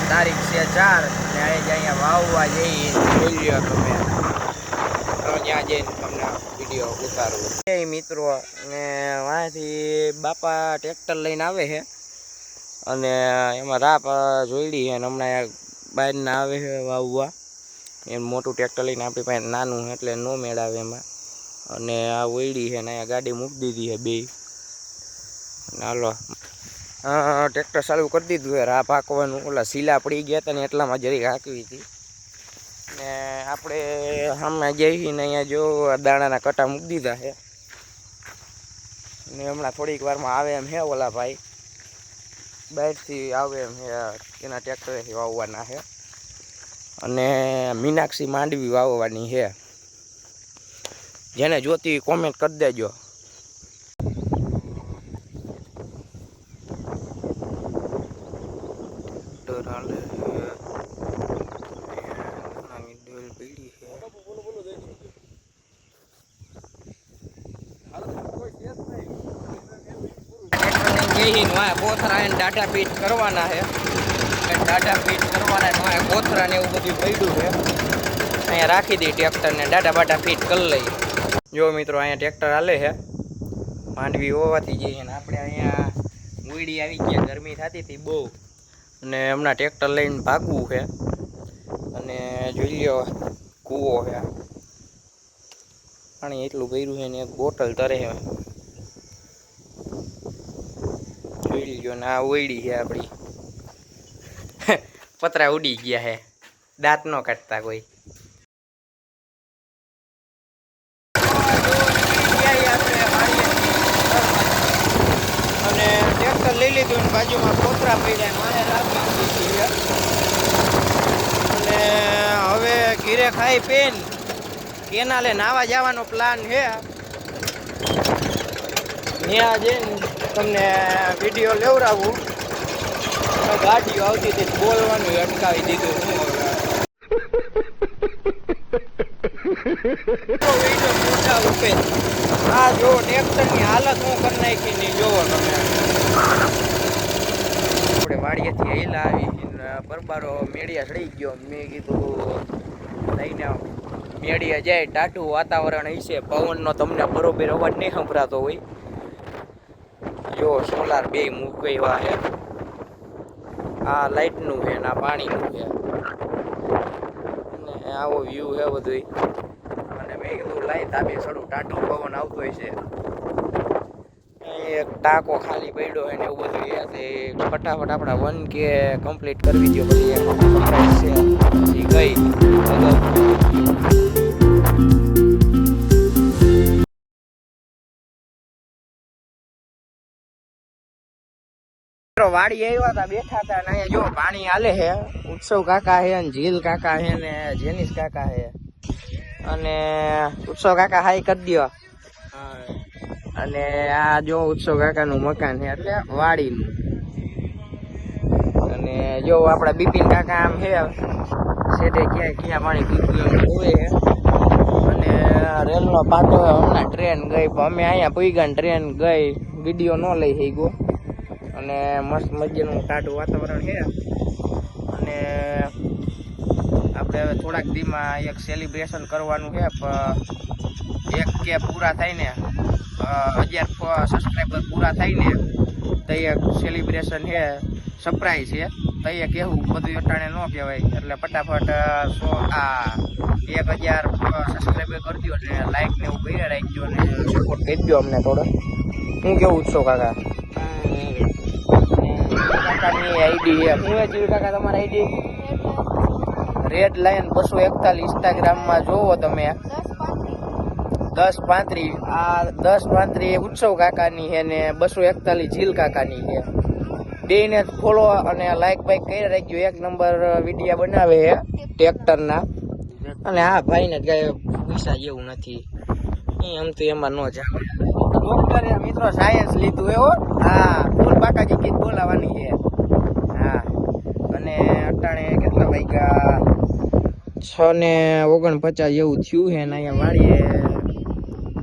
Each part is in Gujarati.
તારીખ છે 4 અને આજે અહીંયા વાવવા જઈએ. જોઈ લ્યો તમે ત્યાં જઈને તમને વિડીયો ઉતારું. એ મિત્રો અને વાંથી બાપા ટ્રેક્ટર લઈને આવે છે અને એમાં રાપ જોઈડી છે અને હમણાં બહારના આવે છે વાવવા. એમ મોટું ટ્રેક્ટર લઈને આપણી પાસે નાનું એટલે નો મેળાવે એમાં. અને આ ઓયડી છે ને અહીંયા ગાડી મૂકી દીધી છે બે. હાલો ટ્રેક્ટર ચાલુ કરી દીધું છે. રાપ હાંકવાનું ઓલા સીલા પડી ગયા હતા ને એટલામાં જરીક હાંકવી હતી. ને આપણે સામે જઈને અહીંયા જો દાણાના કટા મૂકી દીધા છે ને હમણાં થોડીક વારમાં આવે એમ છે ઓલા ભાઈ બહારથી આવે એમ છે એના ટ્રેક્ટરેથી વાવવાના છે. અને મીનાક્ષી માંડવી વાવવાની છે. જેને જોતી કોમેન્ટ કરી દેજો. કોથરા એને ડાટા પીટ કરવાના છે. ડાટા પીટ કરવાના કોથરા ને એવું બધું પડ્યું છે. અહીંયા રાખી દઈ ટ્રેક્ટરને ડાટા બાટા ફીટ કરી લઈએ. જો મિત્રો અહીંયા ટ્રેક્ટર હાલે છે માંડવી હોવાથી જઈએ ને આપણે અહીંયા ઉડી આવી ગયા. ગરમી થતી હતી બહુ અને હમણાં ટ્રેક્ટર લઈને ભાગવું છે. અને જોઈ લ્યો કૂવો છે. પાણી એટલું ભર્યું છે ને એક બોટલ તરે છે. જોઈ લ્યો ને આ ઉડી છે આપણી. પતરા ઉડી ગયા છે. દાંત ન કાઢતા કોઈ. અને ટ્રેક્ટર લઈ લીધું ને બાજુમાં કોથરા પડ્યા અને હવે ઘીરે ખાઈ પેન કેનાલે નાવા જવાનો પ્લાન છે. ત્યાં જઈને તમને વિડીયો લેવડાવું. ગાડીઓ આવતી હતી બોલવાનું અટકાવી દીધું. મોટા ઉપે આ જો ટ્રેક્ટરની હાલત હું કરી નાખી ની જોવો તમે. આપણે વાડીએથી હેલા આવી પરબારો મેળિયા ચડી ગયો. મેં કીધું લઈને મેળિયા જાય ટાટું વાતાવરણ હશે. પવનનો તમને બરોબર અવાજ નહીં સંભળાતો હોય. જો સોલાર બે મૂકવા છે. આ લાઇટનું છે ને આ પાણીનું છે. અને આવો વ્યૂ છે બધું. અને મેં કીધું લાઈ તાબે સડું ટાટું પવન આવતો હોય છે. એક ટાંકો ખાલી પડ્યો હોય ને એવું બધું છે. ફટાફટ આપણા 1K કમ્પ્લીટ કરવી દો. પછી એક સરપ્રાઈઝ છે એ ગઈ. વાડી આવ્યા હતા બેઠા હતા અને અહીંયા જો પાણી હાલે છે. ઉત્સવ કાકા છે ને ઝીલ કાકા છે ને જેનિસ કાકા છે. અને ઉત્સવ કાકા હાઈ કરી દો. અને આ જો ઉત્સવ કાકાનું મકાન છે એટલે વાડીનું. અને જો આપડા બિપિન કાકા આમ છે સેટે ક્યાં પાણી પીતું એમ જોવે છે. અને રેલનો પાટો હમણાં ટ્રેન ગઈ પણ અમે અહીંયા પૂગ્યા ટ્રેન ગઈ વિડીયો ન લઈ થઈ ગયો. અને મસ્ત મજાનું ટાઢું વાતાવરણ છે. અને આપણે હવે થોડાક દીમાં એક સેલિબ્રેશન કરવાનું છે. 1K પૂરા થાય ને 1000 સબસ્ક્રાઈબર પૂરા થાય ને તો એક સેલિબ્રેશન છે. સરપ્રાઈઝ છે તો એ કહેવું બધું અટાણે ન કહેવાય. એટલે ફટાફટ 1000 સબસ્ક્રાઈબર કરી દો ને લાઈક ને એવું કરી રાખજો ને સપોર્ટ કરી દો અમને થોડો. હું કેવું છો કાકા? કાકાની આઈડી છે શું છે જીવ કાકા તમારી આઈડી? રેડ લાઈન 241 ઇન્સ્ટાગ્રામમાં જોવો તમે. 1035 આ 1035 ઉત્સવ કાકાની છે ને 241 ઝીલ કાકાની છે. બેને ફોલો અને લાઈક બાઈક કરી રાખજો. 1 નંબર વિડીયો બનાવે છે ટ્રેક્ટરના. અને આ ભાઈને જ કાંઈ પૈસા જેવું નથી. આમ તો એમાં ન જાવે. ડોક્ટરે મિત્રો સાયન્સ લીધું એવો. હા ફૂલ બાકાજી ગીત બોલાવાની છે. હા અને અટાણે કેટલા વાગ્યા 6:49 જેવું થયું છે ને અહીંયા વાડીએ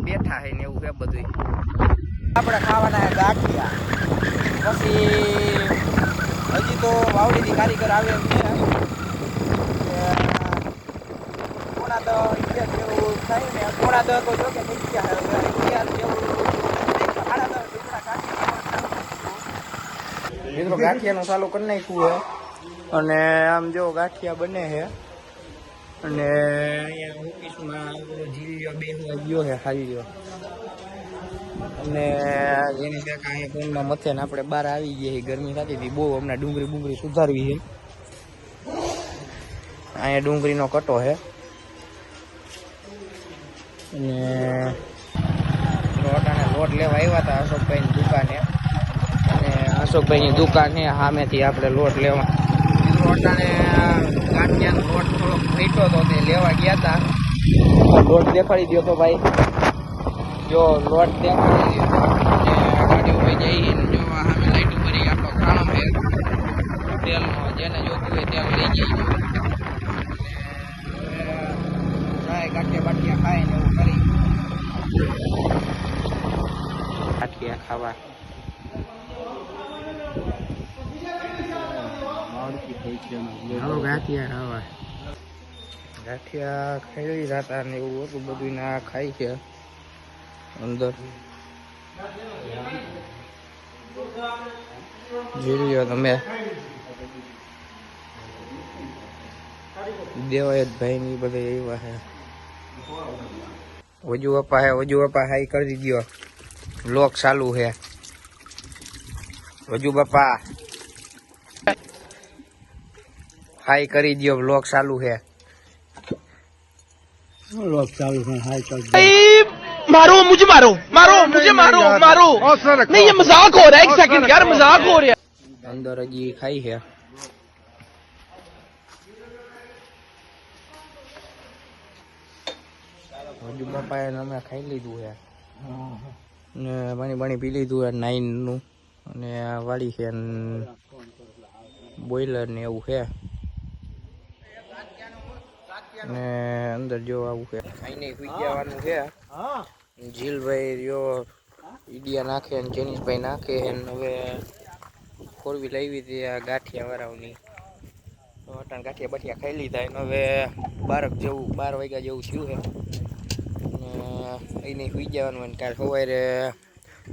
બેઠા છે ને એવું છે બધું. આપણે ખાવાના ગાંઠિયા પછી હજી તો વાવડીથી કારીગર આવે એમ છે. પોણા 10 જેવું થાય ને, પોણા 10 તો જો કે થઈ ગયા હવે 11 જેવું સાડા 10 મિત્રો ગાંઠિયાનું ચાલુ કરી નાખ્યું છે અને આમ જો ગાંઠિયા બને છે અને અહીંયા ઓફિસમાં જીલ્યો બેસવા ગયો છે હાલ્યો અને જેની કાંઈક અહીંયા ફોનમાં મથે ને આપણે બહાર આવી ગયા છીએ. ગરમી થતી હતી બહુ, હમણાં ડુંગળી સુધારવી છે. અહીંયા ડુંગળીનો કટો છે અને લોટ લેવા આવ્યા હતા અશોકભાઈની દુકાને અને અશોકભાઈની દુકાને સામેથી આપણે લોટ લેવા અટાણે ગાંઠિયાનો લોટ થોડોક ફેંટ્યો હતો તે લેવા ગયા હતા. લોટ દેખાડી દો તો ભાઈ, જો લોટ દેખાડી દો અને ગાડી ઉપર જઈ જો સામે લાઈટ ઉપર આપણો ખાણો છે તેલનો, જેને જોતું હોય તેલ લઈ જઈએ. ગાંઠિયા બાઠિયા ખાય ને એવું કરી ગાંઠિયા ખાવા ગાંઠિયા ખાઈ જતા ને એવું હતું બધું ના ખાય છે અંદર. જોઈ લો તમે દેવાયતભાઈ ની બધા એવા છે. વજુ બાપા હાઈ કરી દીધો, બ્લોક ચાલુ છે. વજુ બાપા હાઈ કરી દો, બ્લોક ચાલુ છે. लोग चालू हैं हाई कर मारो मुझे मारो नहीं ये मजाक हो रहा है, एक सेकंड यार मजाक हो रहा है. अंदर हजी खाई है હજુ બાપાએ અમે ખાઈ લીધું છે ને પાણી પી લીધું છે 9 નું અને વાળી છે બોઈલર ને એવું છે ને અંદર જો આવું છે. અહીં સુઈ જવાનું છે. જીલભાઈ જો ઈડિયા નાખે ને જેનીશભાઈ નાખે ને હવે 4 વ્હીલ આવી હતી આ ગાંઠિયા વાળાની. અટાણ ગાંઠિયા બાઠિયા ખાઈ લીધા ને હવે 12 વાગ્યા જેવું થયું છે ને અહીં સુઈ જવાનું અને કાલ સવારે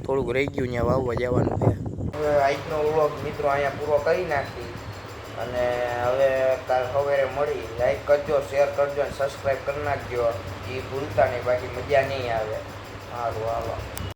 થોડુંક રહી ગયું ત્યાં વાવવા જવાનું છે. હવે આજનો વ્લોગ મિત્રો અહીંયા પૂરો કરી નાખી અને હવે કાલ સવારે મળી. લાઈક કરજો, શેર કરજો અને સબસ્ક્રાઈબ કરી નાખજો. એ ભૂલતા નહીં, બાકી મજા નહીં આવે. સારું હાલો.